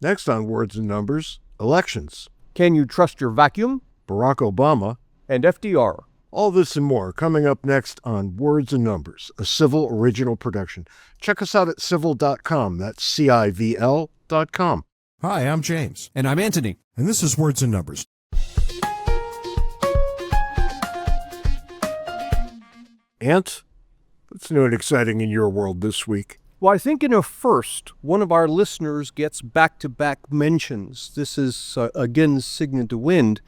Next on Words and Numbers, elections. Can you trust your vacuum? Barack Obama. And FDR. All this and more coming up next on Words and Numbers, a Civil original production. Check us out at civil.com. That's CIVL.com. Hi, I'm James. And I'm Anthony. And this is Words and Numbers. Ant, what's new and exciting in your world this week? Well, I think in a first, one of our listeners gets back-to-back mentions. This is, again, Signa DeWind,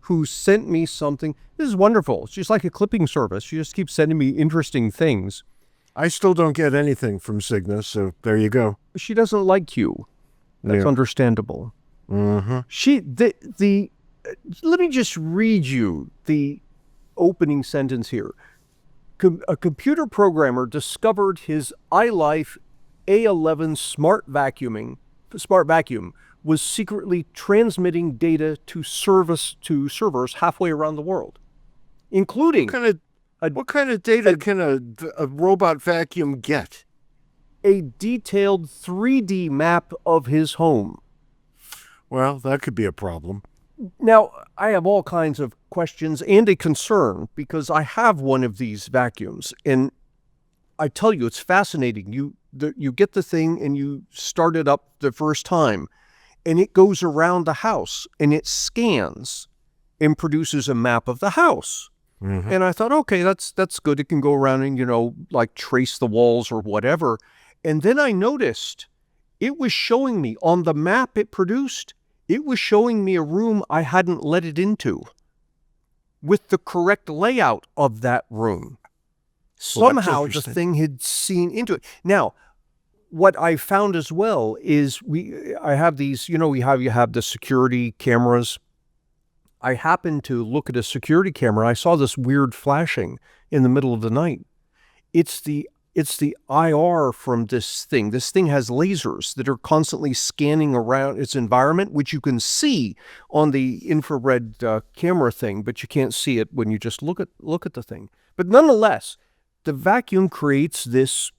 who sent me something. This is wonderful. She's like a clipping service. She just keeps sending me interesting things. I still don't get anything from Signa, so there you go. She doesn't like you. That's understandable. Mm-hmm. Let me just read you the opening sentence here. A computer programmer discovered his iLife A11 smart vacuum was secretly transmitting data to servers halfway around the world, including what kind of data can a robot vacuum get? A detailed 3D map of his home. Well, that could be a problem. Now, I have all kinds of questions and a concern because I have one of these vacuums, and I tell you, it's fascinating. You get the thing and you start it up the first time, and it goes around the house and it scans and produces a map of the house. Mm-hmm. And I thought, okay, that's good. It can go around and, like trace the walls or whatever. And then I noticed it was showing me on the map it produced, it was showing me a room I hadn't let it into with the correct layout of that room. Somehow the thing had seen into it. Now, what I found as well is I have these, you have the security cameras. I happened to look at a security camera. I saw this weird flashing in the middle of the night. It's the IR from this thing. This thing has lasers that are constantly scanning around its environment, which you can see on the infrared camera thing, but you can't see it when you just look at the thing. But nonetheless, the vacuum creates this,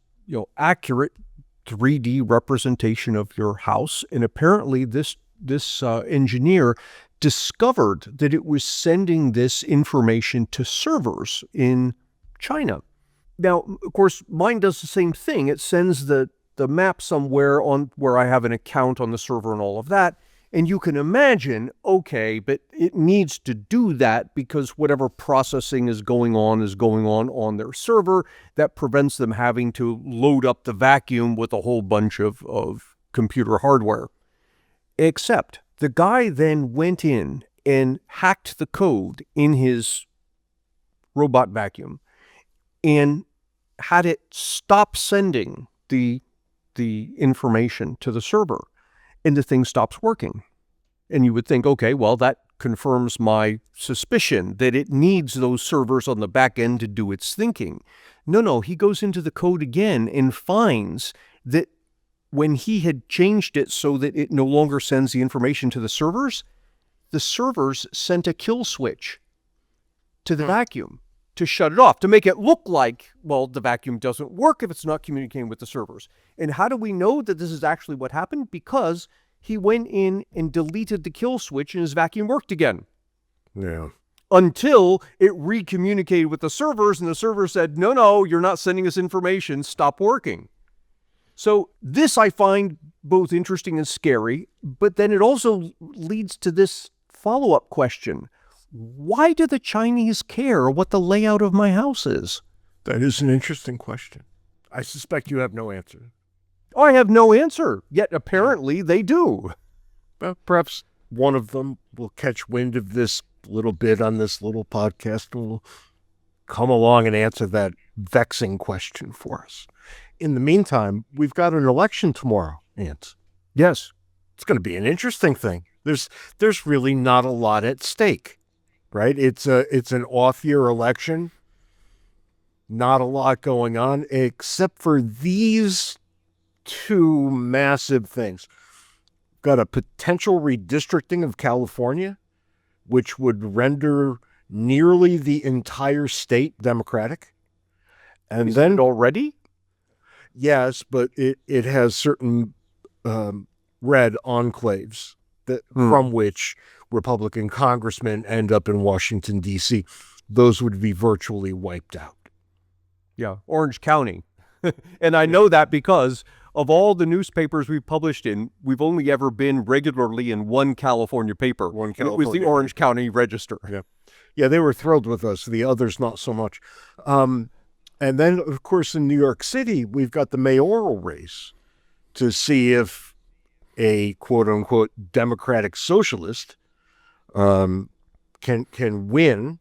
accurate 3D representation of your house, and apparently this engineer discovered that it was sending this information to servers in China. Now, of course, mine does the same thing. It sends the map somewhere on where I have an account on the server and all of that. And you can imagine, okay, but it needs to do that because whatever processing is going on their server. That prevents them having to load up the vacuum with a whole bunch of computer hardware. Except the guy then went in and hacked the code in his robot vacuum and had it stop sending the information to the server, and the thing stops working. And you would think, okay, well, that confirms my suspicion that it needs those servers on the back end to do its thinking. No, he goes into the code again and finds that when he had changed it so that it no longer sends the information to the servers sent a kill switch to the vacuum to shut it off, to make it look like, well, the vacuum doesn't work if it's not communicating with the servers. And how do we know that this is actually what happened? Because he went in and deleted the kill switch and his vacuum worked again. Yeah. Until it recommunicated with the servers and the server said, no, you're not sending us information, stop working. So this I find both interesting and scary, but then it also leads to this follow-up question. Why do the Chinese care what the layout of my house is? That is an interesting question. I suspect you have no answer. I have no answer, yet apparently they do. Well, perhaps one of them will catch wind of this little bit on this little podcast and will come along and answer that vexing question for us. In the meantime, we've got an election tomorrow, Ant. Yes. It's going to be an interesting thing. There's really not a lot at stake, right? It's an off-year election. Not a lot going on except for these two massive things. Got a potential redistricting of California, which would render nearly the entire state Democratic. And Is it already? Yes, but it has certain red enclaves from which Republican congressmen end up in Washington, D.C., those would be virtually wiped out. Yeah, Orange County. And I know that because of all the newspapers we've published in, we've only ever been regularly in one California paper. And it was the Orange County Register. Yeah, they were thrilled with us. The others, not so much. And then, of course, in New York City, we've got the mayoral race to see if a quote-unquote democratic socialist can win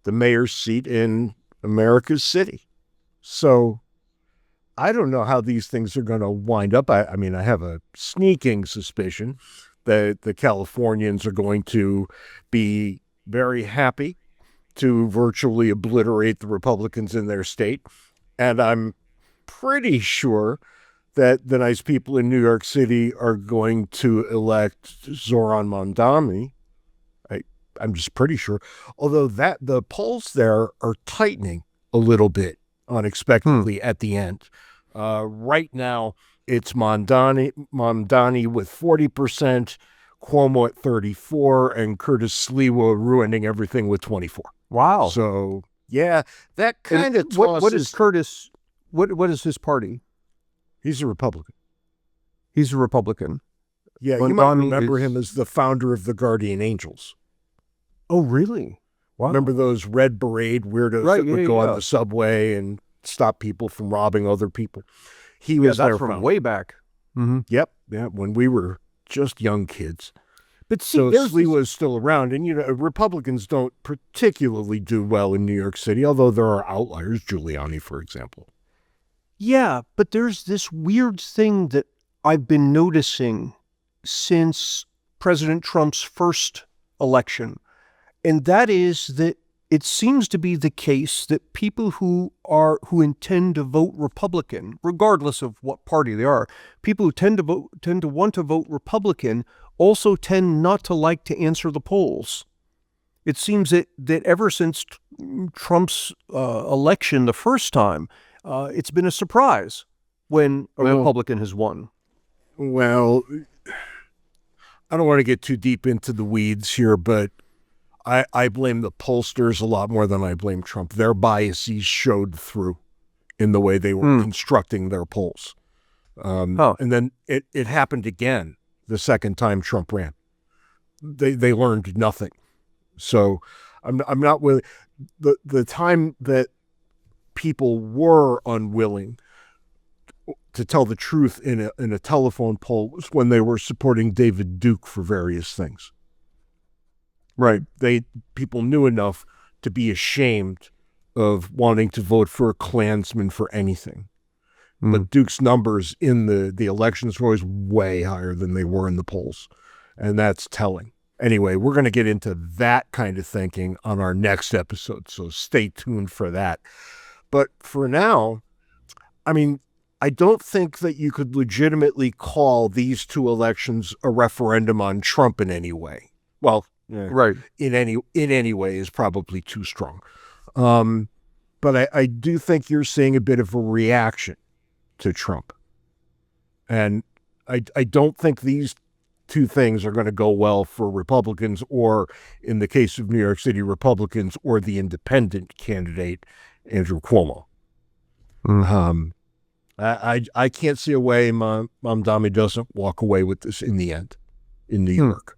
the mayor's seat in America's city. So I don't know how these things are going to wind up. I mean, I have a sneaking suspicion that the Californians are going to be very happy to virtually obliterate the Republicans in their state. And I'm pretty sure that the nice people in New York City are going to elect Zoran Mondani. I'm just pretty sure. Although the polls there are tightening a little bit unexpectedly at the end. Right now, it's Mondani with 40%, Cuomo at 34%, and Curtis Sliwa ruining everything with 24%. Wow. So, yeah, that kind of tosses... What is Curtis... What is his party? He's a Republican. He's a Republican. Yeah, you might remember him as the founder of the Guardian Angels. Oh, really? Wow. Remember those red beret weirdos that would go on the subway and stop people from robbing other people? He was there from way back. Mm-hmm. Yep. Yeah, when we were just young kids. But see, so Sliwa is still around, and Republicans don't particularly do well in New York City, although there are outliers, Giuliani, for example. Yeah, but there's this weird thing that I've been noticing since President Trump's first election, and that is that it seems to be the case that people who intend to vote Republican, regardless of what party they are, people who tend to want to vote Republican also tend not to like to answer the polls. It seems that ever since Trump's election the first time, it's been a surprise when a Republican has won. Well, I don't want to get too deep into the weeds here, but I blame the pollsters a lot more than I blame Trump. Their biases showed through in the way they were constructing their polls. And then it happened again the second time Trump ran. They learned nothing. So I'm not willing. The time that people were unwilling to tell the truth in a telephone poll was when they were supporting David Duke for various things. Right. People knew enough to be ashamed of wanting to vote for a Klansman for anything. But Duke's numbers in the elections were always way higher than they were in the polls. And that's telling. Anyway, we're going to get into that kind of thinking on our next episode, so stay tuned for that. But for now, I mean, I don't think that you could legitimately call these two elections a referendum on Trump in any way. Well, right. In any way is probably too strong. But I do think you're seeing a bit of a reaction to Trump. And I don't think these two things are going to go well for Republicans, or in the case of New York City Republicans, or the independent candidate, Andrew Cuomo. I can't see a way Mamdani doesn't walk away with this in the end in New York.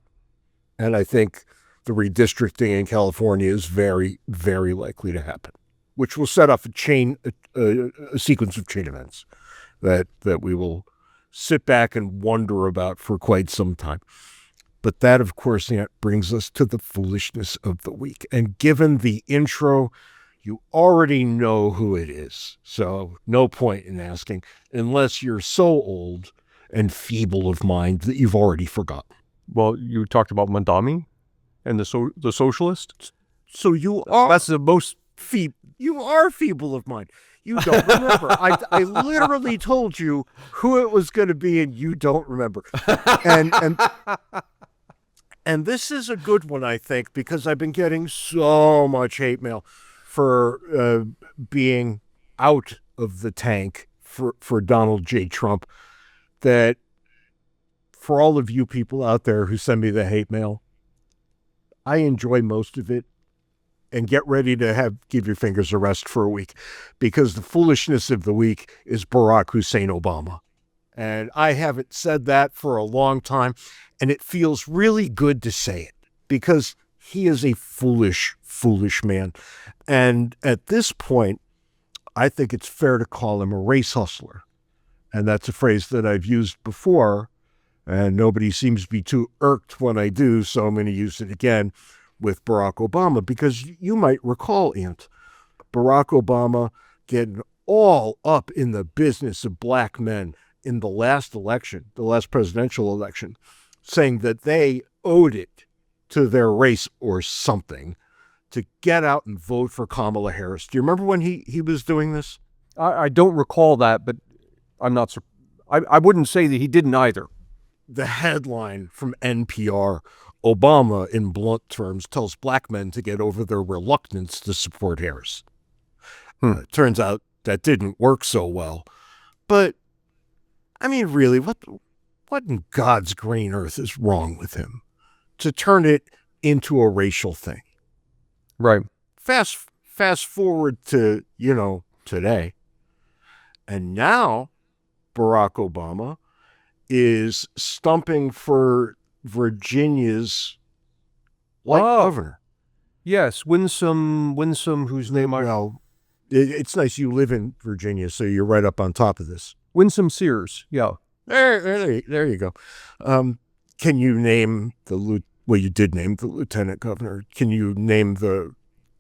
And I think the redistricting in California is very, very likely to happen, which will set off a sequence of chain events that we will sit back and wonder about for quite some time. But that, of course, brings us to the foolishness of the week. And given the intro, you already know who it is. So no point in asking, unless you're so old and feeble of mind that you've already forgotten. Well, you talked about Mondani and the socialist. So you are... That's the most You are feeble of mind. You don't remember. I literally told you who it was going to be, and you don't remember. And this is a good one, I think, because I've been getting so much hate mail for being out of the tank for Donald J. Trump that for all of you people out there who send me the hate mail, I enjoy most of it. And get ready to give your fingers a rest for a week, because the foolishness of the week is Barack Hussein Obama. And I haven't said that for a long time, and it feels really good to say it, because he is a foolish, foolish man. And at this point, I think it's fair to call him a race hustler. And that's a phrase that I've used before, and nobody seems to be too irked when I do, so I'm going to use it again with Barack Obama, because you might recall, Ant, Barack Obama getting all up in the business of black men in the last election, the last presidential election, saying that they owed it to their race or something to get out and vote for Kamala Harris. Do you remember when he was doing this? I don't recall that, but I'm not I wouldn't say that he didn't either. The headline from NPR, Obama, in blunt terms, tells black men to get over their reluctance to support Harris. Turns out that didn't work so well. But, I mean, really, what in God's green earth is wrong with him to turn it into a racial thing? Right. Fast forward to, today. And now Barack Obama is stumping for Virginia's white governor. Yes, Winsome, whose name it's nice you live in Virginia, so you're right up on top of this. Winsome Sears, yeah. There you go. Can you name you did name the lieutenant governor. Can you name the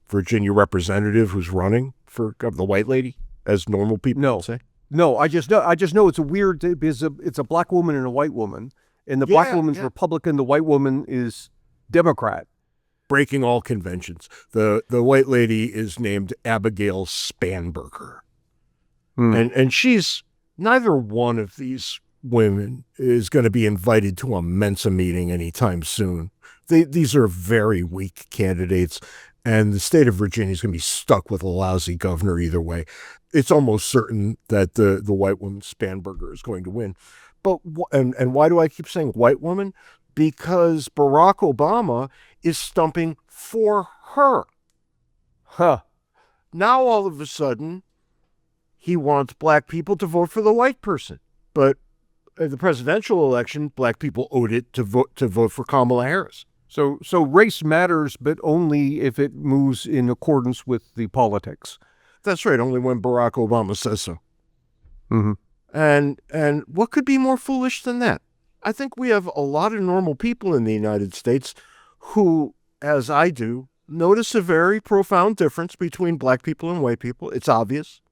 Virginia representative who's running for the white lady, as normal people would say? No, I just know it's a weird, because it's a black woman and a white woman. And the black woman's Republican, the white woman is Democrat. Breaking all conventions. The white lady is named Abigail Spanberger. And she's, neither one of these women is going to be invited to a Mensa meeting anytime soon. These are very weak candidates, and the state of Virginia is going to be stuck with a lousy governor either way. It's almost certain that the white woman Spanberger is going to win. But and why do I keep saying white woman? Because Barack Obama is stumping for her. Now all of a sudden, he wants black people to vote for the white person. But at the presidential election, black people owed it to vote for Kamala Harris. So race matters, but only if it moves in accordance with the politics. That's right. Only when Barack Obama says so. Mm-hmm. And what could be more foolish than that? I think we have a lot of normal people in the United States who, as I do, notice a very profound difference between black people and white people. It's obvious.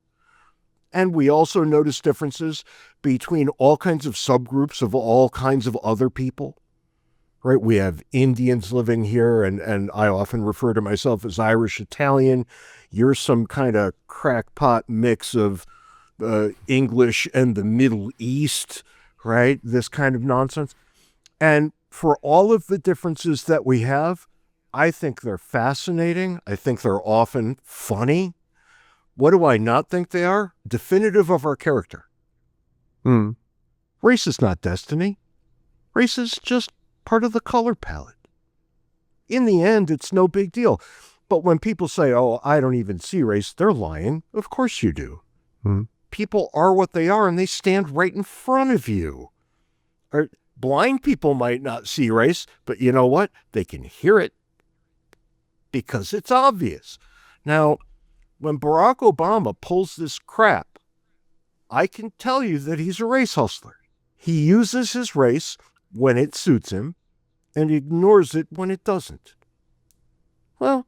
And we also notice differences between all kinds of subgroups of all kinds of other people. Right? We have Indians living here, and I often refer to myself as Irish Italian. You're some kind of crackpot mix of English and the Middle East, right? This kind of nonsense. And for all of the differences that we have, I think they're fascinating. I think they're often funny. What do I not think they are? Definitive of our character. Race is not destiny. Race is just part of the color palette. In the end, it's no big deal. But when people say, oh, I don't even see race, they're lying. Of course you do. People are what they are, and they stand right in front of you. Or blind people might not see race, but you know what? They can hear it because it's obvious. Now, when Barack Obama pulls this crap, I can tell you that he's a race hustler. He uses his race when it suits him and ignores it when it doesn't. Well,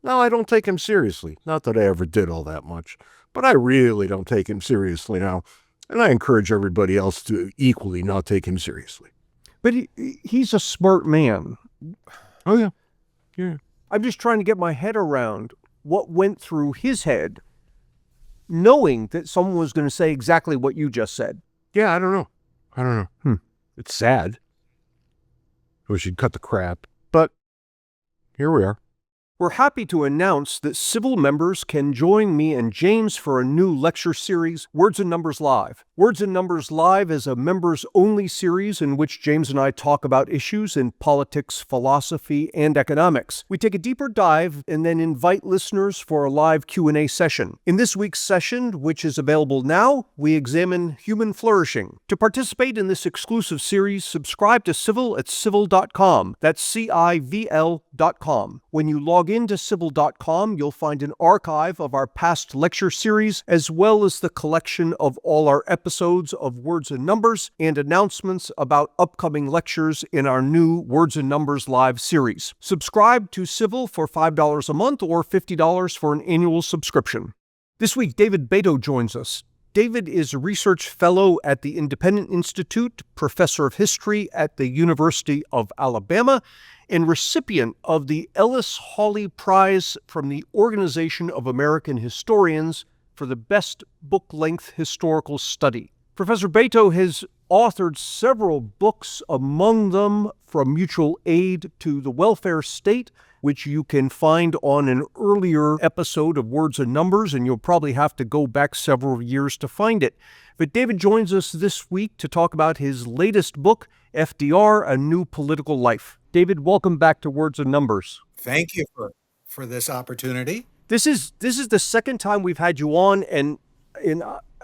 now I don't take him seriously. Not that I ever did all that much, but I really don't take him seriously now. And I encourage everybody else to equally not take him seriously. But he's a smart man. Oh, yeah. Yeah. I'm just trying to get my head around what went through his head, knowing that someone was going to say exactly what you just said. Yeah, I don't know. It's sad. Wish he'd cut the crap. But here we are. We're happy to announce that Civil members can join me and James for a new lecture series, Words and Numbers Live. Words and Numbers Live is a members-only series in which James and I talk about issues in politics, philosophy, and economics. We take a deeper dive and then invite listeners for a live Q&A session. In this week's session, which is available now, we examine human flourishing. To participate in this exclusive series, subscribe to Civil at civil.com. That's CIVL.com. When you log into civil.com, you'll find an archive of our past lecture series, as well as the collection of all our episodes of Words and Numbers and announcements about upcoming lectures in our new Words and Numbers Live series. Subscribe to Civil for $5 a month or $50 for an annual subscription. This week, David Beito joins us. David is a research fellow at the Independent Institute, professor of history at the University of Alabama, and recipient of the Ellis Hawley Prize from the Organization of American Historians for the best book-length historical study. Professor Beito has authored several books, among them From Mutual Aid to the Welfare State, which you can find on an earlier episode of Words and Numbers, and you'll probably have to go back several years to find it. But David joins us this week to talk about his latest book, FDR, A New Political Life. David, welcome back to Words and Numbers. Thank you for this opportunity. This is the second time we've had you on, and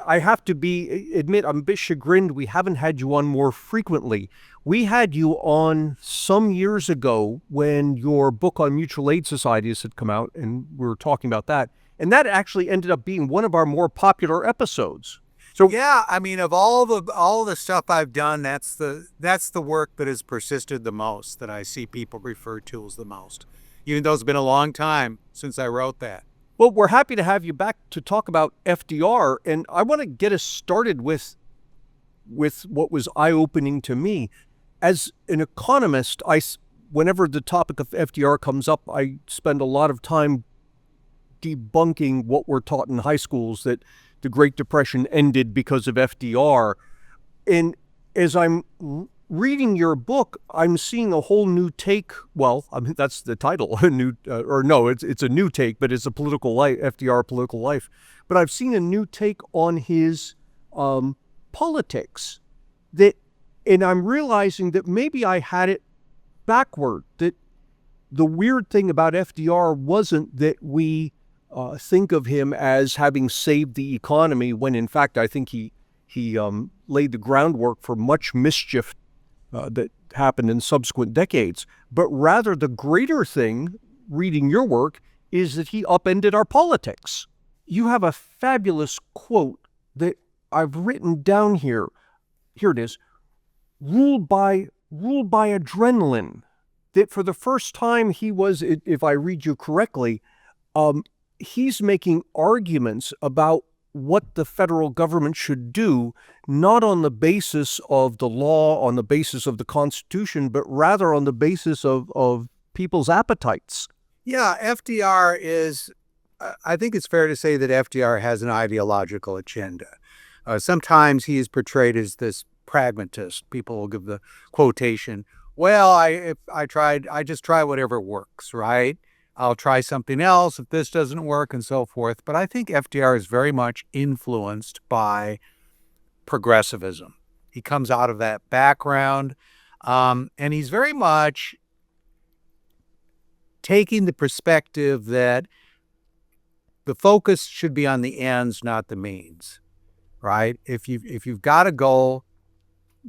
I have to admit I'm a bit chagrined we haven't had you on more frequently. We had you on some years ago when your book on mutual aid societies had come out, and we were talking about that. And that actually ended up being one of our more popular episodes. So yeah, I mean, of all the stuff I've done, that's the work that has persisted the most, that I see people refer to as the most, even though it's been a long time since I wrote that. Well, we're happy to have you back to talk about FDR, and I want to get us started with what was eye-opening to me. As an economist, whenever the topic of FDR comes up, I spend a lot of time debunking what we're taught in high schools, that the Great Depression ended because of FDR. And as I'm reading your book, I'm seeing a whole new take. Well, I mean, that's the title, it's a new take, but it's a political life, FDR Political Life. But I've seen a new take on his politics, and I'm realizing that maybe I had it backward, that the weird thing about FDR wasn't that we think of him as having saved the economy, when in fact I think he laid the groundwork for much mischief that happened in subsequent decades. But rather, the greater thing, reading your work, is that he upended our politics. You have a fabulous quote that I've written down here. Here it is. Ruled by adrenaline. That for the first time he was, if I read you correctly, he's making arguments about what the federal government should do, not on the basis of the law, on the basis of the Constitution, but rather on the basis of people's appetites. Yeah, FDR is, I think it's fair to say that FDR has an ideological agenda. Sometimes he is portrayed as this pragmatist. People will give the quotation, well, I just try whatever works, right? I'll try something else if this doesn't work, and so forth. But I think FDR is very much influenced by progressivism. He comes out of that background, and he's very much taking the perspective that the focus should be on the ends, not the means, right? If you've got a goal,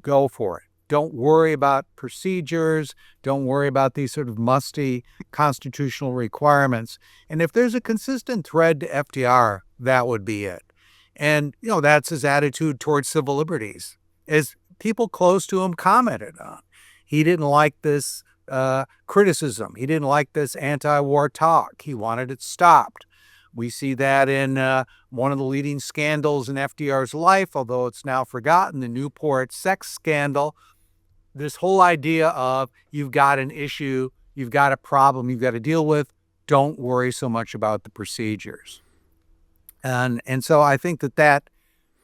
go for it. Don't worry about procedures. Don't worry about these sort of musty constitutional requirements. And if there's a consistent thread to FDR, that would be it. And, that's his attitude towards civil liberties, as people close to him commented on. He didn't like this criticism. He didn't like this anti-war talk. He wanted it stopped. We see that in one of the leading scandals in FDR's life, although it's now forgotten, the Newport sex scandal. This whole idea of you've got an issue, you've got a problem you've got to deal with, don't worry so much about the procedures. And so I think that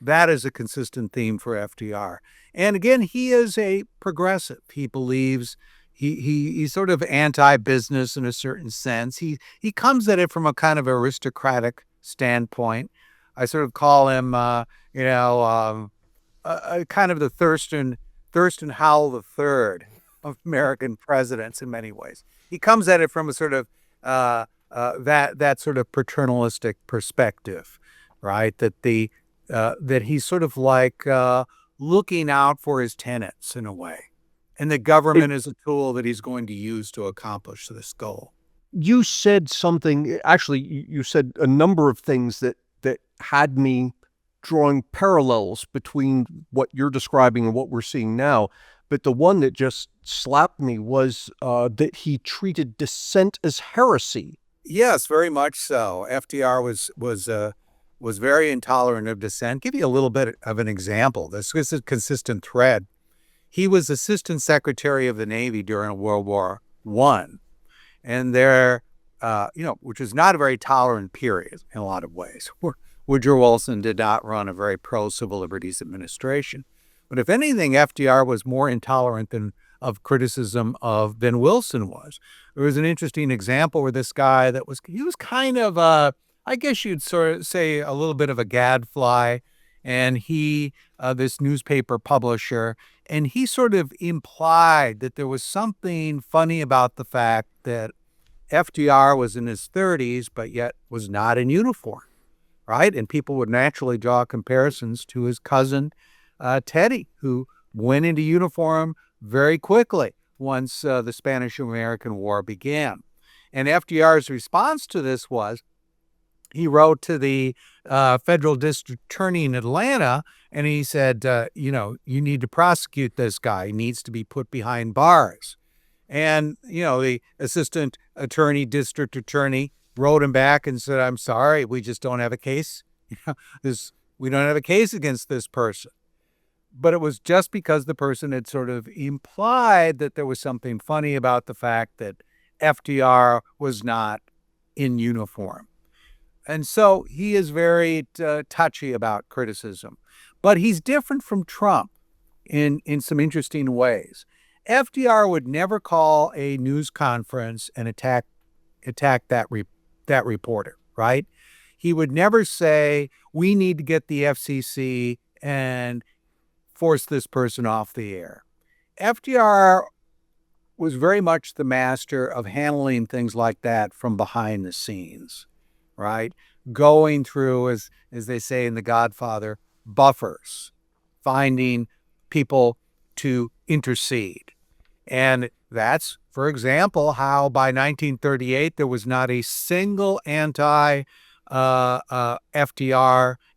is a consistent theme for FDR. And again, he is a progressive. He believes He's sort of anti-business in a certain sense. He comes at it from a kind of aristocratic standpoint. I sort of call him, kind of the Thurston Howell the Third of American presidents in many ways. He comes at it from a sort of that sort of paternalistic perspective, right? That he's sort of like looking out for his tenants in a way, and the government is a tool that he's going to use to accomplish this goal. You said something, actually, you said a number of things that had me drawing parallels between what you're describing and what we're seeing now. But the one that just slapped me was that he treated dissent as heresy. Yes, very much so. FDR was very intolerant of dissent. Give you a little bit of an example. This is a consistent thread. He was Assistant Secretary of the Navy during World War I, and which is not a very tolerant period in a lot of ways. Woodrow Wilson did not run a very pro-civil liberties administration. But if anything, FDR was more intolerant of criticism than Wilson was. There was an interesting example where this guy he was kind of I guess you'd sort of say a little bit of a gadfly, and this newspaper publisher, and he sort of implied that there was something funny about the fact that FDR was in his 30s, but yet was not in uniform, right? And people would naturally draw comparisons to his cousin, Teddy, who went into uniform very quickly once the Spanish-American War began. And FDR's response to this was, he wrote to the federal district attorney in Atlanta, and he said, you need to prosecute this guy. He needs to be put behind bars. And, the assistant attorney, district attorney, wrote him back and said, I'm sorry, we just don't have a case. We don't have a case against this person. But it was just because the person had sort of implied that there was something funny about the fact that FDR was not in uniform. And so he is very touchy about criticism. But he's different from Trump in some interesting ways. FDR would never call a news conference and attack that reporter, right? He would never say, we need to get the FCC and force this person off the air. FDR was very much the master of handling things like that from behind the scenes, right? Going through, as they say in The Godfather, buffers, finding people to intercede. And that's, for example, how by 1938 there was not a single FDR,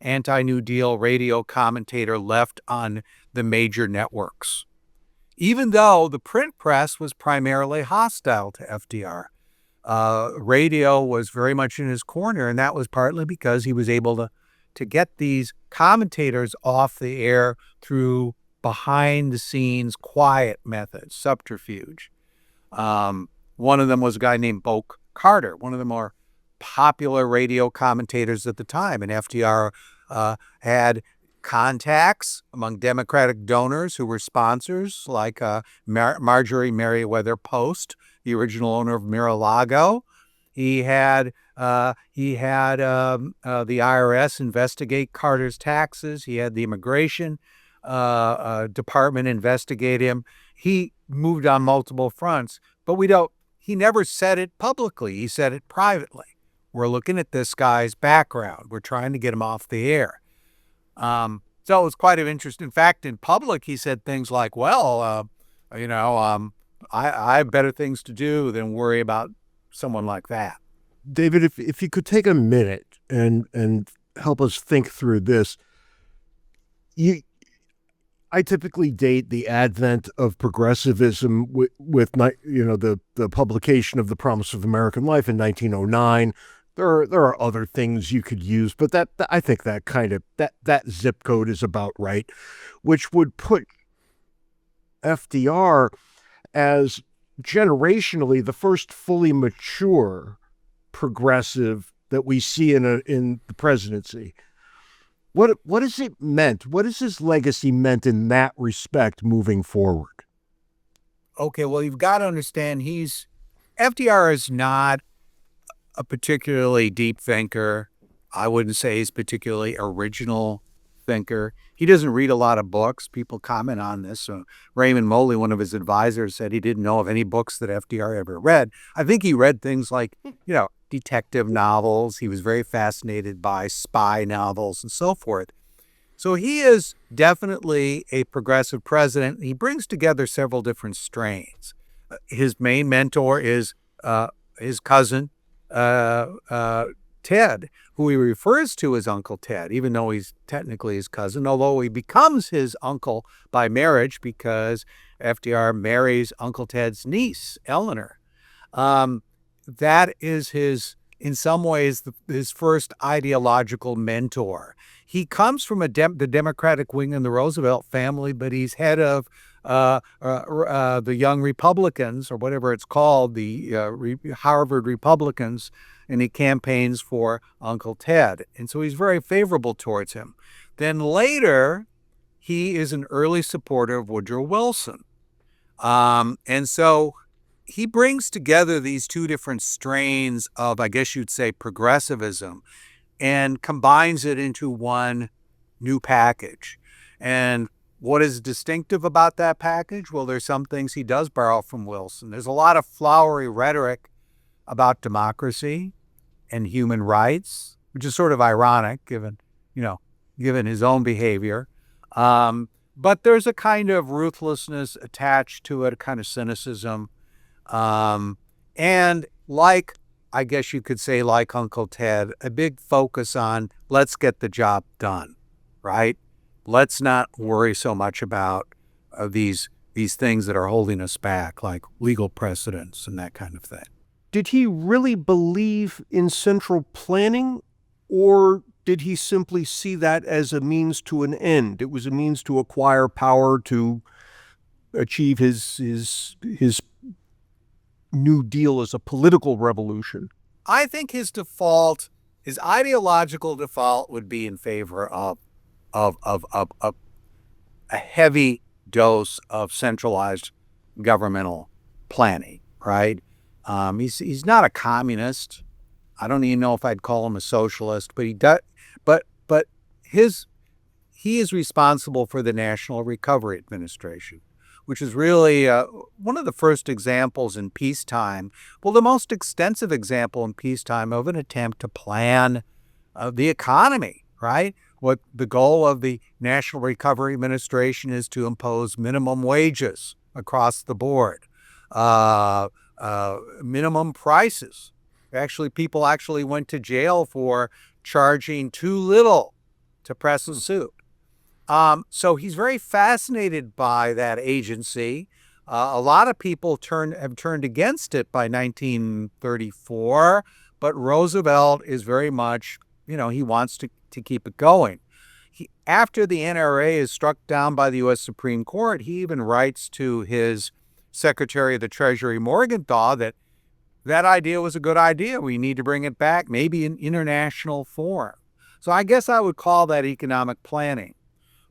anti-New Deal radio commentator left on the major networks, even though the print press was primarily hostile to FDR. Radio was very much in his corner, and that was partly because he was able to get these commentators off the air through behind-the-scenes quiet methods, subterfuge. One of them was a guy named Bo Carter, one of the more popular radio commentators at the time, and FDR had contacts among Democratic donors who were sponsors, like Marjorie Merriweather Post, the original owner of Mar-a-Lago. He had the IRS investigate Carter's taxes. He had the immigration department investigate him. He moved on multiple fronts, but he never said it publicly. He said it privately. We're looking at this guy's background. We're trying to get him off the air. So it was quite of interest. In fact, in public, he said things like, well, I have better things to do than worry about someone like that. David, if you could take a minute and help us think through this. I typically date the advent of progressivism with the publication of The Promise of American Life in 1909. There are other things you could use, but I think that zip code is about right, which would put FDR as generationally the first fully mature progressive that we see in the presidency. What has it meant? What has his legacy meant in that respect moving forward? okay, well, you've got to understand FDR is not a particularly deep thinker. I wouldn't say he's particularly original thinker. He doesn't read a lot of books. People comment on this. So Raymond Moley, one of his advisors, said he didn't know of any books that FDR ever read. I think he read things like, detective novels. He was very fascinated by spy novels and so forth. So he is definitely a progressive president. He brings together several different strains. His main mentor is his cousin, Ted, who he refers to as Uncle Ted, even though he's technically his cousin, although he becomes his uncle by marriage because FDR marries Uncle Ted's niece, Eleanor. That is in some ways, his first ideological mentor. He comes from the Democratic wing in the Roosevelt family, but he's head of the Young Republicans, or whatever it's called, the Harvard Republicans, and he campaigns for Uncle Ted. And so he's very favorable towards him. Then later, he is an early supporter of Woodrow Wilson. And so he brings together these two different strains of, I guess you'd say, progressivism, and combines it into one new package. And what is distinctive about that package? Well, there's some things he does borrow from Wilson. There's a lot of flowery rhetoric about democracy and human rights, which is sort of ironic given his own behavior. But there's a kind of ruthlessness attached to it, a kind of cynicism. And I guess you could say, like Uncle Ted, a big focus on let's get the job done, right? Let's not worry so much about these things that are holding us back, like legal precedents and that kind of thing. Did he really believe in central planning, or did he simply see that as a means to an end? It was a means to acquire power, to achieve his New Deal as a political revolution. I think his ideological default would be in favor of a heavy dose of centralized governmental planning, right? He's not a communist. I don't even know if I'd call him a socialist, but he does. But he is responsible for the National Recovery Administration, which is really one of the first examples in peacetime, well, the most extensive example in peacetime of an attempt to plan the economy, right? What the goal of the National Recovery Administration is to impose minimum wages across the board, minimum prices. People went to jail for charging too little to press a suit. So he's very fascinated by that agency. A lot of people have turned against it by 1934, but Roosevelt is very much, he wants to keep it going. After the NRA is struck down by the U.S. Supreme Court, he even writes to his Secretary of the Treasury, Morgenthau, that idea was a good idea. We need to bring it back, maybe in international form. So I guess I would call that economic planning.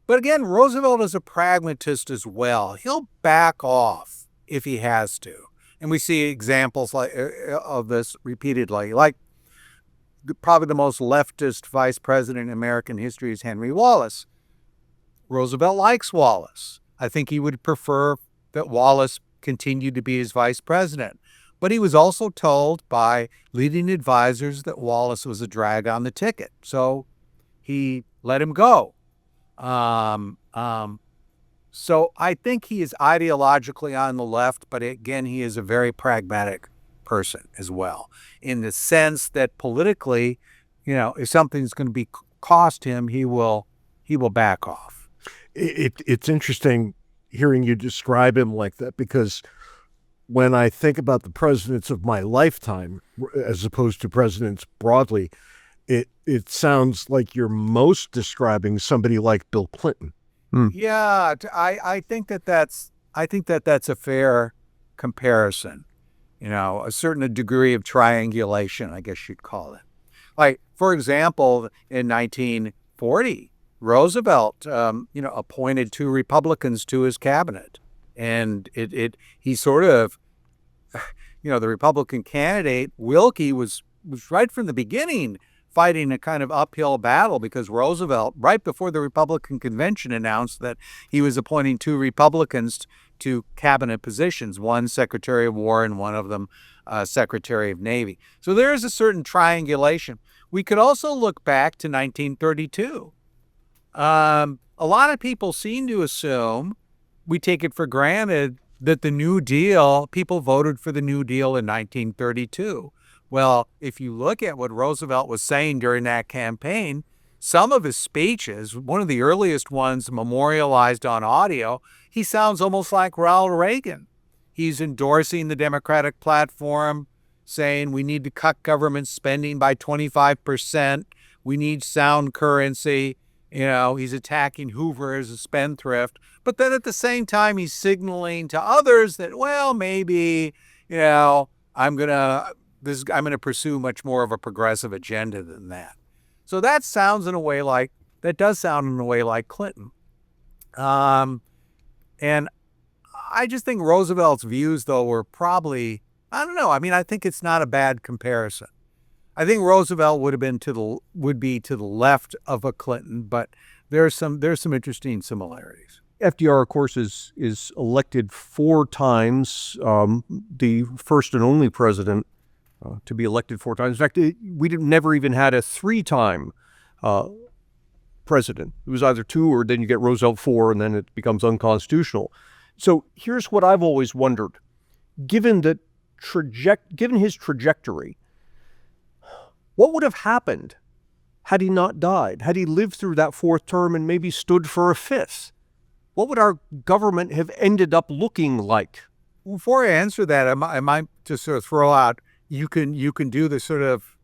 But again, Roosevelt is a pragmatist as well. He'll back off if he has to. And we see examples of this repeatedly. Like probably the most leftist vice president in American history is Henry Wallace. Roosevelt likes Wallace. I think he would prefer that Wallace continue to be his vice president. But he was also told by leading advisors that Wallace was a drag on the ticket. So he let him go. So I think he is ideologically on the left, but again, he is a very pragmatic person as well, in the sense that politically, if something's going to be cost him, he will back off. It's interesting hearing you describe him like that, because when I think about the presidents of my lifetime, as opposed to presidents broadly, it sounds like you're most describing somebody like Bill Clinton. Yeah, I think that's a fair comparison. A certain degree of triangulation, I guess you'd call it. Like, for example, in 1940, Roosevelt, appointed two Republicans to his cabinet. And he sort of, the Republican candidate, Wilkie, was right from the beginning fighting a kind of uphill battle because Roosevelt, right before the Republican convention, announced that he was appointing 2 Republicans to cabinet positions, one Secretary of War and one of them Secretary of Navy. So there is a certain triangulation. We could also look back to 1932. A lot of people seem to assume, we take it for granted, that the New Deal, people voted for the New Deal in 1932. Well, if you look at what Roosevelt was saying during that campaign, some of his speeches, one of the earliest ones memorialized on audio, he sounds almost like Ronald Reagan. He's endorsing the Democratic platform, saying we need to cut government spending by 25%. We need sound currency. He's attacking Hoover as a spendthrift. But then at the same time, he's signaling to others that, well, maybe, I'm going to pursue much more of a progressive agenda than that. So that does sound in a way like Clinton. And I just think Roosevelt's views, though, were probably, I don't know. I mean, I think it's not a bad comparison. I think Roosevelt would be to the left of a Clinton, but there's some interesting similarities. FDR, of course, is elected 4 times, the first and only president to be elected 4 times. In fact, we never even had a 3-time president. It was either 2 or then you get Roosevelt 4 and then it becomes unconstitutional. So here's what I've always wondered. Given his trajectory, what would have happened had he not died? Had he lived through that 4th term and maybe stood for a 5th? What would our government have ended up looking like? Before I answer that, I might just sort of throw out, you can do the sort of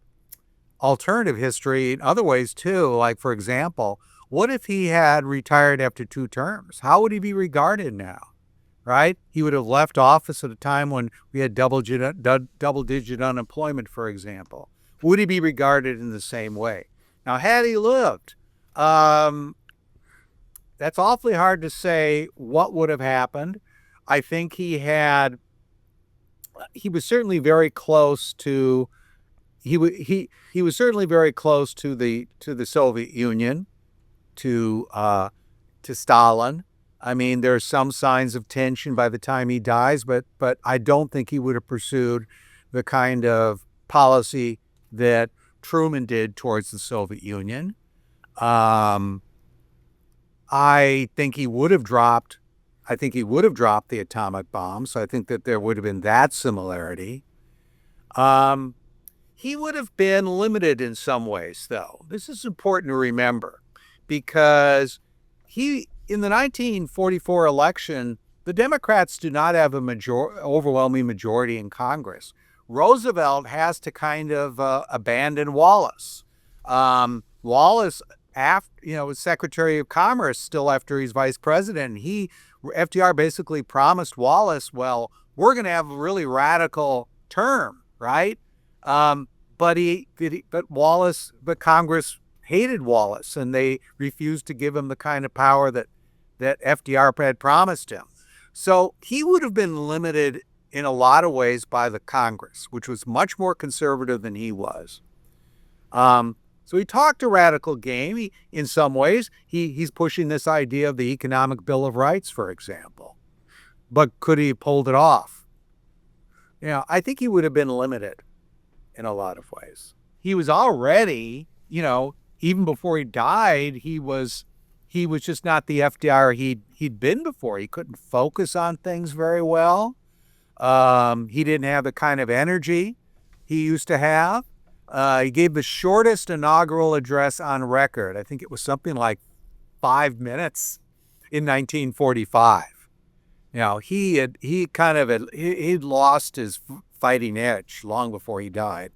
alternative history in other ways too. Like, for example, what if he had retired after 2 terms? How would he be regarded now? Right? He would have left office at a time when we had double-digit unemployment, for example. Would he be regarded in the same way? Now, had he lived, that's awfully hard to say what would have happened. I think he was certainly very close to he was certainly very close to the Soviet Union, to Stalin. I mean, there are some signs of tension by the time he dies, but I don't think he would have pursued the kind of policy that Truman did towards the Soviet Union. I think he would have dropped the atomic bomb. So I think that there would have been that similarity. He would have been limited in some ways, though. This is important to remember because in the 1944 election, the Democrats do not have an overwhelming majority in Congress. Roosevelt has to kind of abandon Wallace. Wallace, was Secretary of Commerce still after he's vice president. FDR basically promised Wallace, well, we're going to have a really radical term, right? But Congress hated Wallace, and they refused to give him the kind of power that FDR had promised him. So he would have been limited in a lot of ways by the Congress, which was much more conservative than he was. So he talked a radical game. In some ways, he's pushing this idea of the Economic Bill of Rights, for example. But could he have pulled it off? I think he would have been limited in a lot of ways. He was already, even before he died, he was just not the FDR he'd been before. He couldn't focus on things very well. He didn't have the kind of energy he used to have. He gave the shortest inaugural address on record. I think it was something like 5 minutes in 1945. He'd lost his fighting edge long before he died.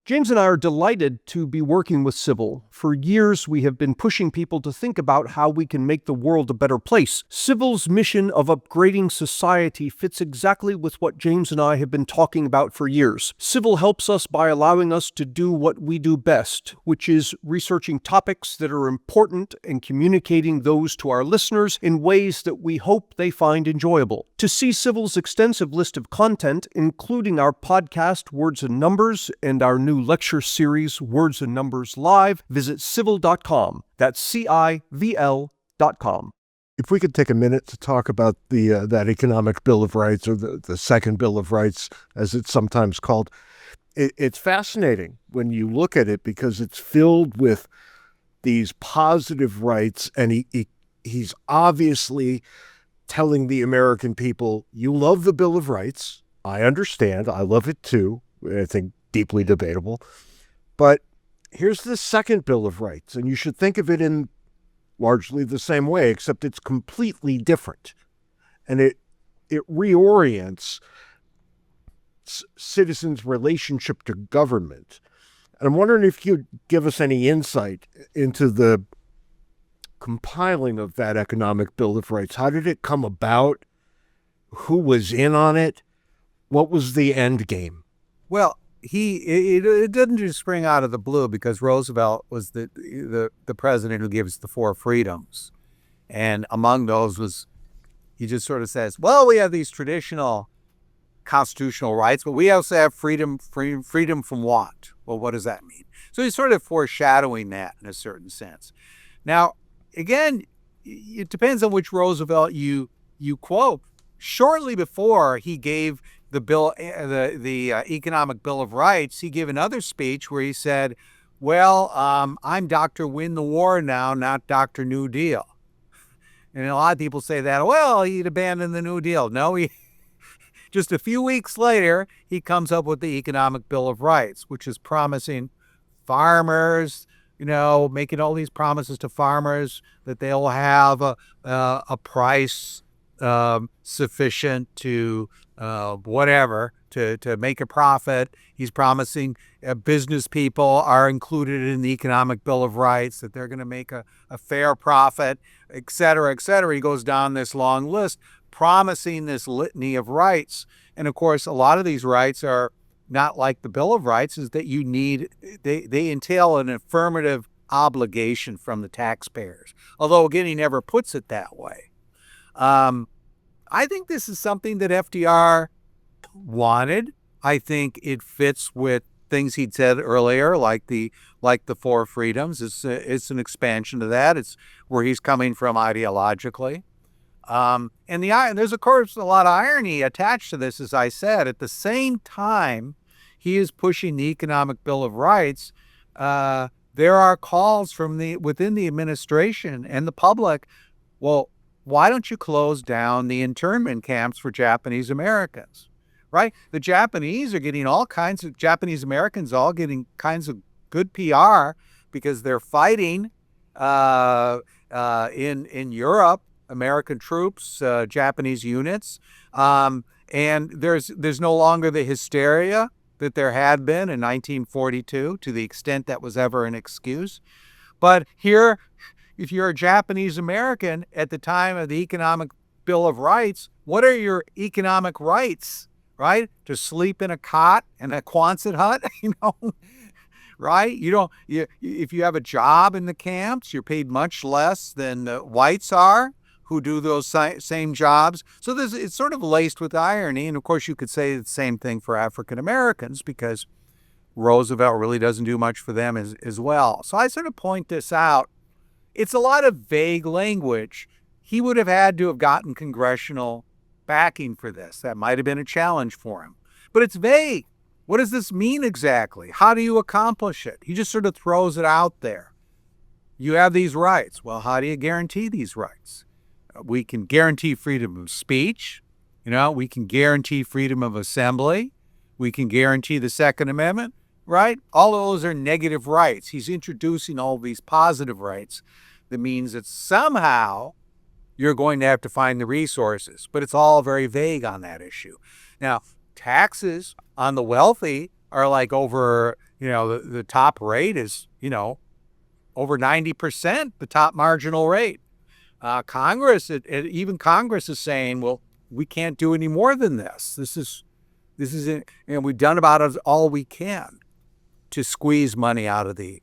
James and I are delighted to be working with Civil. For years, we have been pushing people to think about how we can make the world a better place. Civil's mission of upgrading society fits exactly with what James and I have been talking about for years. Civil helps us by allowing us to do what we do best, which is researching topics that are important and communicating those to our listeners in ways that we hope they find enjoyable. To see Civil's extensive list of content, including our podcast Words and Numbers and our new lecture series, Words and Numbers Live, visit civil.com. That's CIVL.com. If we could take a minute to talk about that economic Bill of Rights, or the second Bill of Rights, as it's sometimes called. It's fascinating when you look at it because it's filled with these positive rights, and he's obviously telling the American people, you love the Bill of Rights. I understand. I love it too. I think deeply debatable. But here's the second Bill of Rights, and you should think of it in largely the same way, except it's completely different. And it reorients citizens' relationship to government. And I'm wondering if you'd give us any insight into the compiling of that economic Bill of Rights. How did it come about? Who was in on it? What was the end game? Well, it didn't just spring out of the blue, because Roosevelt was the president who gives the four freedoms. And among those was, he just sort of says, well, we have these traditional constitutional rights, but we also have freedom from what? Well, what does that mean? So he's sort of foreshadowing that in a certain sense. Now, again, it depends on which Roosevelt you quote. Shortly before he gave the Economic Bill of Rights, he gave another speech where he said, well, I'm Dr. Win the War now, not Dr. New Deal. And a lot of people say that, well, he'd abandoned the New Deal. No, he just a few weeks later, he comes up with the Economic Bill of Rights, which is promising farmers, making all these promises to farmers that they'll have a price sufficient to whatever, to make a profit. He's promising business people are included in the Economic Bill of Rights, that they're going to make a fair profit, et cetera, et cetera. He goes down this long list, promising this litany of rights. And of course, a lot of these rights are not like the Bill of Rights, is that you need, they entail an affirmative obligation from the taxpayers. Although, again, he never puts it that way. I think this is something that FDR wanted. I think it fits with things he'd said earlier, like the four freedoms. It's an expansion of that. It's where he's coming from ideologically. And there's, of course, a lot of irony attached to this, as I said. At the same time he is pushing the Economic Bill of Rights, there are calls from within the administration and the public, well, why don't you close down the internment camps for Japanese Americans, right? The Japanese are getting Japanese Americans all getting kinds of good PR because they're fighting in Europe, American troops, Japanese units. And there's no longer the hysteria that there had been in 1942, to the extent that was ever an excuse. But here, if you're a Japanese American at the time of the Economic Bill of Rights, what are your economic rights, right? To sleep in a cot in a Quonset hut, right? If you have a job in the camps, you're paid much less than the whites are, who do those same jobs. So it's sort of laced with irony. And of course, you could say the same thing for African Americans, because Roosevelt really doesn't do much for them as well. So I sort of point this out. It's a lot of vague language. He would have had to have gotten congressional backing for this. That might have been a challenge for him. But it's vague. What does this mean exactly? How do you accomplish it? He just sort of throws it out there. You have these rights. Well, how do you guarantee these rights? We can guarantee freedom of speech. We can guarantee freedom of assembly. We can guarantee the Second Amendment, right? All of those are negative rights. He's introducing all these positive rights. That means that somehow you're going to have to find the resources, but it's all very vague on that issue. Now, taxes on the wealthy are like over the top rate is, over 90%, the top marginal rate. Congress, even Congress is saying, well, we can't do any more than this. This is we've done about all we can to squeeze money out of the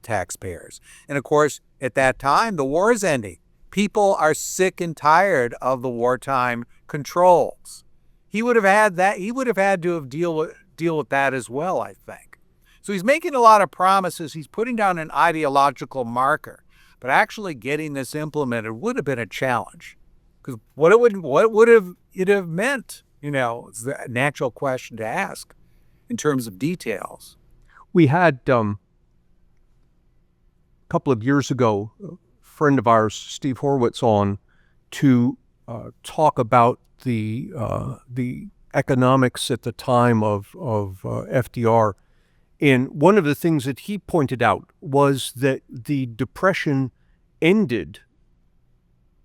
taxpayers. And of course, at that time, the war is ending. People are sick and tired of the wartime controls. He would have had that. He would have had to have deal with that as well, I think. So he's making a lot of promises. He's putting down an ideological marker, but actually getting this implemented would have been a challenge. Because what would it have meant? It's the natural question to ask in terms of details. We had a couple of years ago, a friend of ours, Steve Horwitz, on to talk about the economics at the time of FDR. And one of the things that he pointed out was that the Depression ended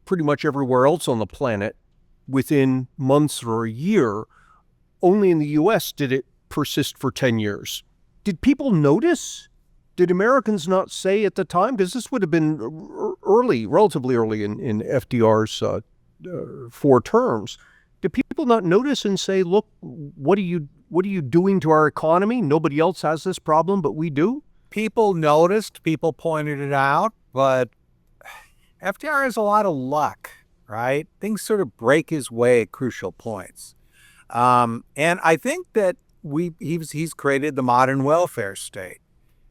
pretty much everywhere else on the planet within months or a year. Only in the U.S. did it persist for 10 years. Did people notice? Did Americans not say at the time? Because this would have been relatively early in FDR's 4 terms. Did people not notice and say, look, what are you doing to our economy? Nobody else has this problem, but we do? People noticed, people pointed it out, but FDR has a lot of luck, right? Things sort of break his way at crucial points. And I think that he's created the modern welfare state.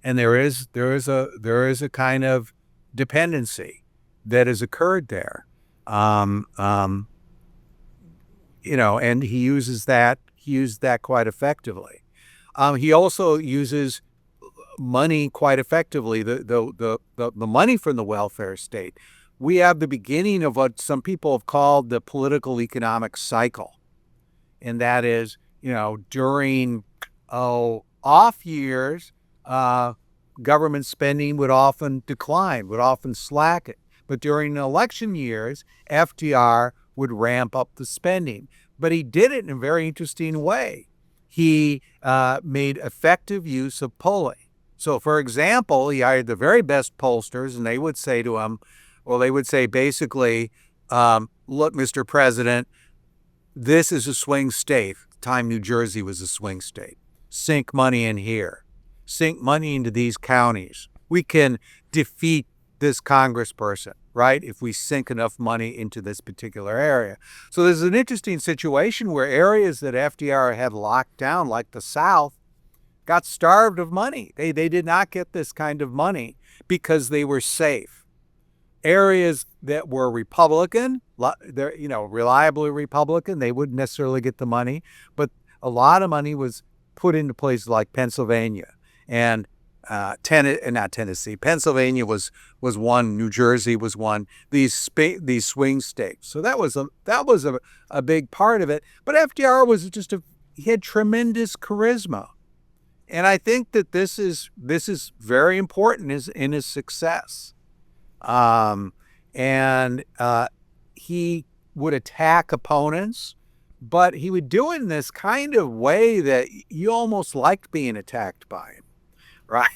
And there is a kind of dependency that has occurred there. And he uses that quite effectively. He also uses money quite effectively, the money from the welfare state. We have the beginning of what some people have called the political economic cycle. And that is, during off years, government spending would often decline, would often slacken. But during election years, FDR would ramp up the spending. But he did it in a very interesting way. He made effective use of polling. So, for example, he hired the very best pollsters, and they would say to him, basically, look, Mr. President, this is a swing state. At the time, New Jersey was a swing state. Sink money in here. Sink money into these counties. We can defeat this congressperson, right, if we sink enough money into this particular area. So there's an interesting situation where areas that FDR had locked down, like the South, got starved of money. They did not get this kind of money because they were safe. Areas that were Republican, reliably Republican, they wouldn't necessarily get the money, but a lot of money was put into places like Pennsylvania and not Tennessee. Pennsylvania was one. New Jersey was one. These swing states. So that was a big part of it. But FDR he had tremendous charisma, and I think that this is very important in his success. He would attack opponents, but he would do it in this kind of way that you almost liked being attacked by him, right?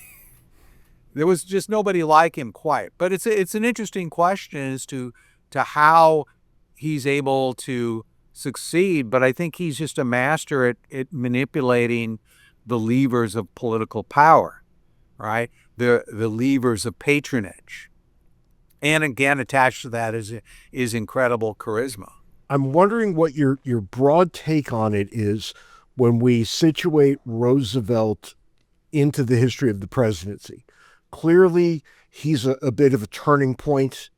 There was just nobody like him quite. But it's an interesting question as to how he's able to succeed. But I think he's just a master at manipulating the levers of political power, right? The levers of patronage. And again, attached to that is incredible charisma. I'm wondering what your broad take on it is when we situate Roosevelt into the history of the presidency. Clearly, he's a bit of a turning point,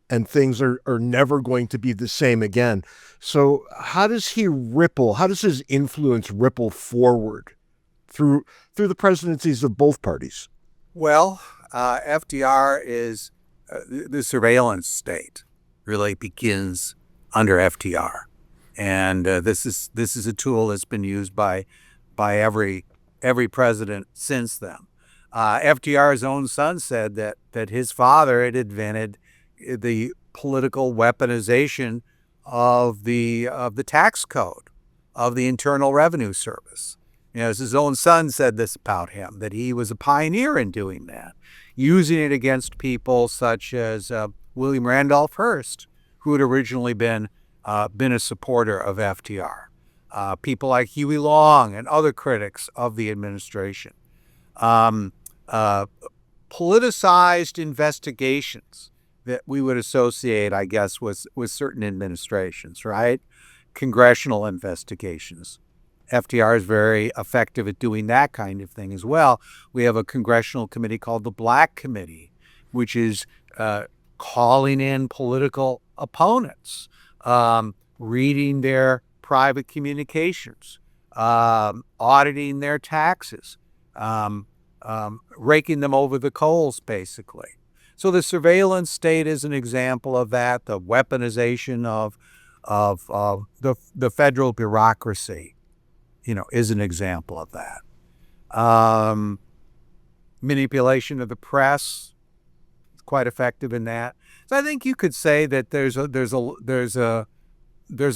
and things are never going to be the same again. So how does he ripple? How does his influence ripple forward through the presidencies of both parties? Well, FDR is the surveillance state really begins under FDR, and this is a tool that's been used by every president since then. FDR's own son said that his father had invented the political weaponization of the tax code, of the Internal Revenue Service, As his own son said this about him, that he was a pioneer in doing that, using it against people such as William Randolph Hearst, who had originally been a supporter of FDR. People like Huey Long and other critics of the administration. Politicized investigations that we would associate, I guess, with certain administrations, right? Congressional investigations. FDR is very effective at doing that kind of thing as well. We have a congressional committee called the Black Committee, which is calling in political opponents, reading their private communications, auditing their taxes, raking them over the coals, basically. So the surveillance state is an example of that. The weaponization of the federal bureaucracy, is an example of that. Manipulation of the press is quite effective in that. So I think you could say that there's a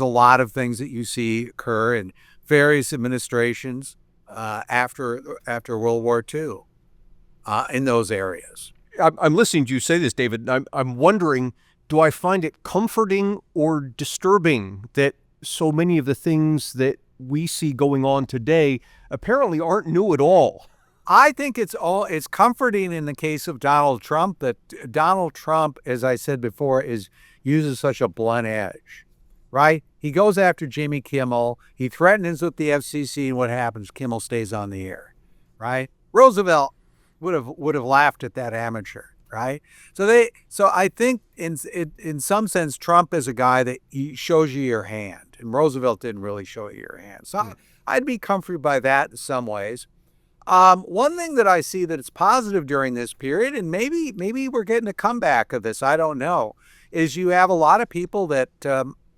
lot of things that you see occur in various administrations after World War II in those areas. I'm listening to you say this, David, and I'm wondering, do I find it comforting or disturbing that so many of the things that we see going on today apparently aren't new at all? I think it's comforting in the case of Donald Trump, that Donald Trump, as I said before, uses such a blunt edge, right? He goes after Jimmy Kimmel. He threatens with the FCC, and what happens? Kimmel stays on the air, right? Roosevelt would have laughed at that amateur, right? So I think in some sense, Trump is a guy that he shows you your hand, and Roosevelt didn't really show you your hand. So I'd be comforted by that in some ways. One thing that I see that is positive during this period, and maybe we're getting a comeback of this, I don't know, is you have a lot of people that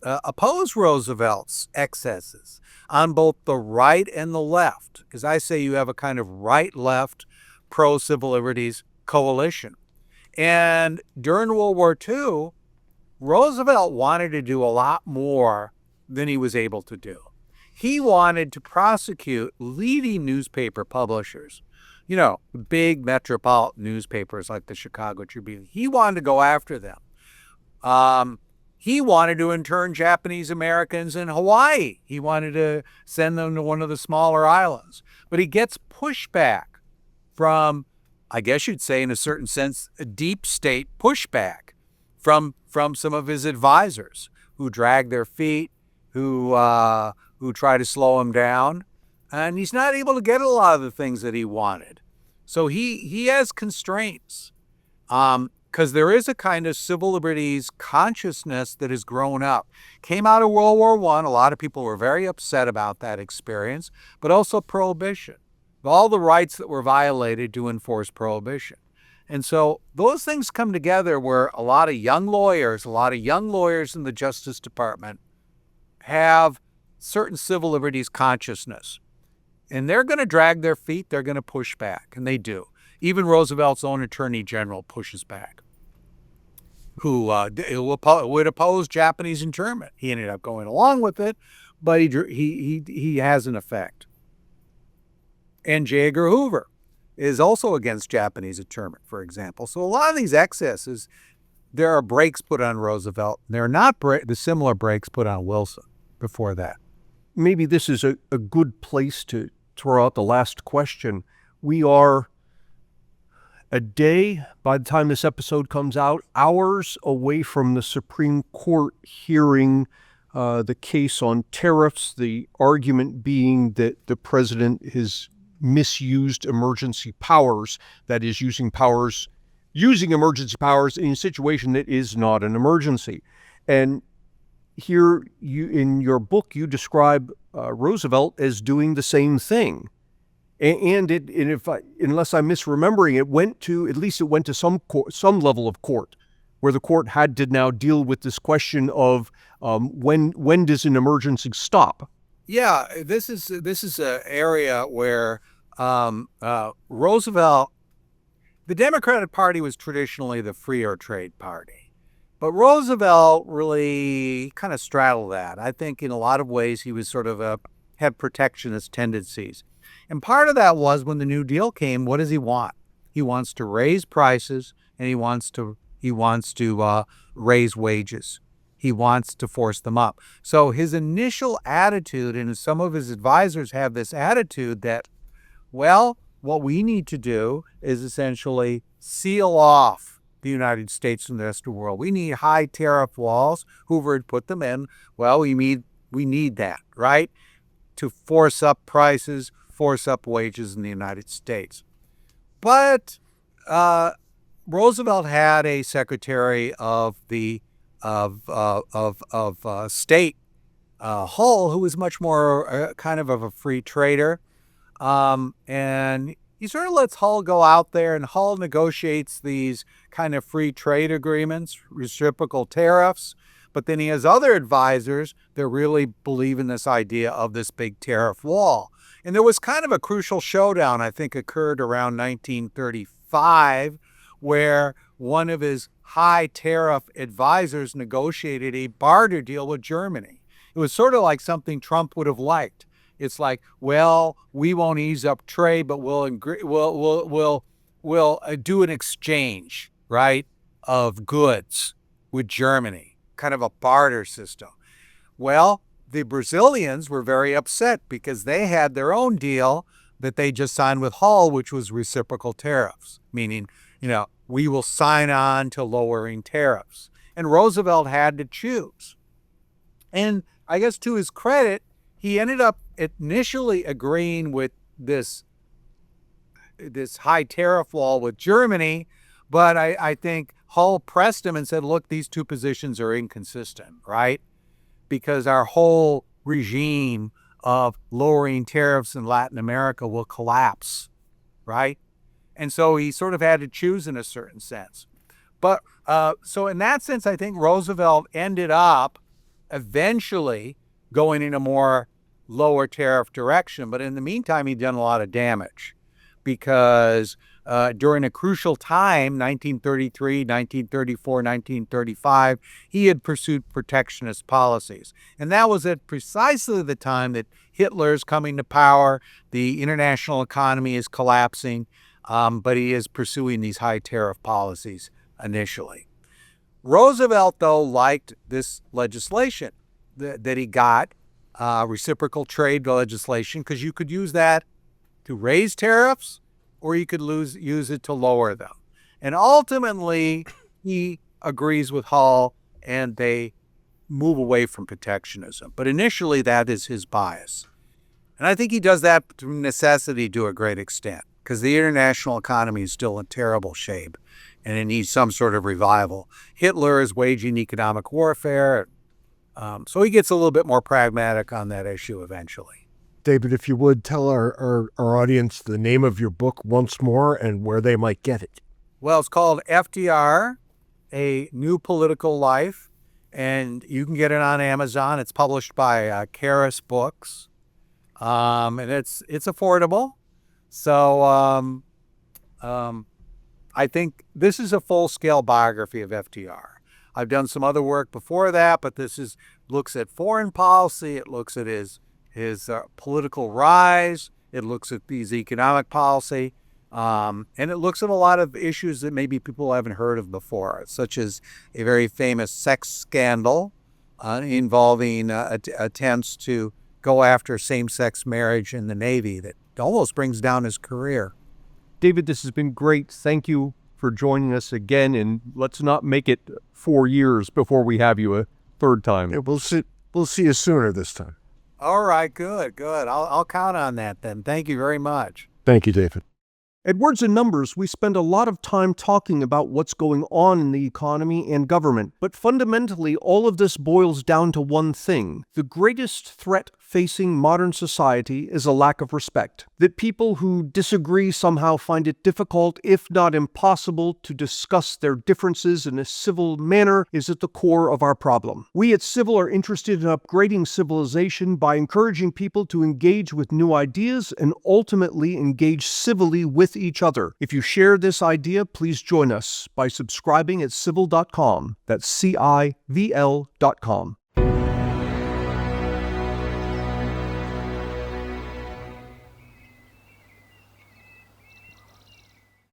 oppose Roosevelt's excesses on both the right and the left. Because I say you have a kind of right-left pro-civil liberties coalition. And during World War II, Roosevelt wanted to do a lot more than he was able to do. He wanted to prosecute leading newspaper publishers, big metropolitan newspapers like the Chicago Tribune. He wanted to go after them. He wanted to intern Japanese Americans in Hawaii. He wanted to send them to one of the smaller islands. But he gets pushback from, I guess you'd say in a certain sense, a deep state pushback from some of his advisors who drag their feet, who try to slow him down. And he's not able to get a lot of the things that he wanted. So he has constraints. Because there is a kind of civil liberties consciousness that has grown up. Came out of World War I. A lot of people were very upset about that experience, but also prohibition. All the rights that were violated to enforce prohibition. And so those things come together where a lot of young lawyers in the Justice Department have certain civil liberties consciousness. And they're going to drag their feet, they're going to push back, and they do. Even Roosevelt's own attorney general pushes back, who would oppose Japanese internment. He ended up going along with it, but he has an effect. And J. Edgar Hoover is also against Japanese internment, for example. So a lot of these excesses, there are brakes put on Roosevelt. There are not the similar brakes put on Wilson before that. Maybe this is a good place to throw out the last question. We are a day, by the time this episode comes out, hours away from the Supreme Court hearing the case on tariffs, the argument being that the president has misused emergency powers, that is, using emergency powers in a situation that is not an emergency. And here, in your book, you describe Roosevelt as doing the same thing. And unless I'm misremembering, it went to some level of court, where the court had to now deal with this question of when does an emergency stop? Yeah, this is an area where Roosevelt, the Democratic Party was traditionally the freer trade party, but Roosevelt really kind of straddled that. I think in a lot of ways he was sort of had protectionist tendencies. And part of that was when the New Deal came, what does he want? He wants to raise prices, and he wants to raise wages. He wants to force them up. So his initial attitude, and some of his advisors have this attitude that, well, what we need to do is essentially seal off the United States from the rest of the world. We need high tariff walls. Hoover had put them in. Well, we need that, right? To force up prices, force up wages in the United States. But Roosevelt had a Secretary of State, Hull, who was much more kind of a free trader, and he sort of lets Hull go out there, and Hull negotiates these kind of free trade agreements, reciprocal tariffs. But then he has other advisors that really believe in this idea of this big tariff wall. And there was kind of a crucial showdown, I think, occurred around 1935, where one of his high tariff advisors negotiated a barter deal with Germany. It was sort of like something Trump would have liked. It's like, well, we won't ease up trade, but we'll do an exchange, right, of goods with Germany, kind of a barter system. Well, the Brazilians were very upset because they had their own deal that they just signed with Hull, which was reciprocal tariffs, meaning, we will sign on to lowering tariffs. And Roosevelt had to choose. And I guess to his credit, he ended up initially agreeing with this high tariff wall with Germany, but I think Hull pressed him and said, look, these two positions are inconsistent, right? Because our whole regime of lowering tariffs in Latin America will collapse, right? And so he sort of had to choose in a certain sense. But so in that sense, I think Roosevelt ended up eventually going in a more lower tariff direction. But in the meantime, he'd done a lot of damage because during a crucial time, 1933, 1934, 1935, he had pursued protectionist policies. And that was at precisely the time that Hitler's coming to power, the international economy is collapsing, but he is pursuing these high tariff policies initially. Roosevelt, though, liked this legislation that he got, reciprocal trade legislation, because you could use that to raise tariffs or you could use it to lower them. And ultimately, he agrees with Hull and they move away from protectionism. But initially, that is his bias. And I think he does that through necessity to a great extent because the international economy is still in terrible shape and it needs some sort of revival. Hitler is waging economic warfare. So he gets a little bit more pragmatic on that issue eventually. David, if you would, tell our audience the name of your book once more and where they might get it. Well, it's called FDR, A New Political Life, and you can get it on Amazon. It's published by Karis Books, and it's affordable. So I think this is a full-scale biography of FDR. I've done some other work before that, but this looks at foreign policy. It looks at his political rise. It looks at his economic policy. And it looks at a lot of issues that maybe people haven't heard of before, such as a very famous sex scandal involving attempts to go after same-sex marriage in the Navy that almost brings down his career. David, this has been great. Thank you for joining us again, and let's not make it 4 years before we have you a third time. Yeah, we'll see you sooner this time. All right, good. I'll count on that then. Thank you very much. Thank you, David. At Words and Numbers, we spend a lot of time talking about what's going on in the economy and government, but fundamentally, all of this boils down to one thing. The greatest threat facing modern society is a lack of respect. That people who disagree somehow find it difficult, if not impossible, to discuss their differences in a civil manner is at the core of our problem. We at Civil are interested in upgrading civilization by encouraging people to engage with new ideas and ultimately engage civilly with each other. If you share this idea, please join us by subscribing at civil.com. That's CIVL.com.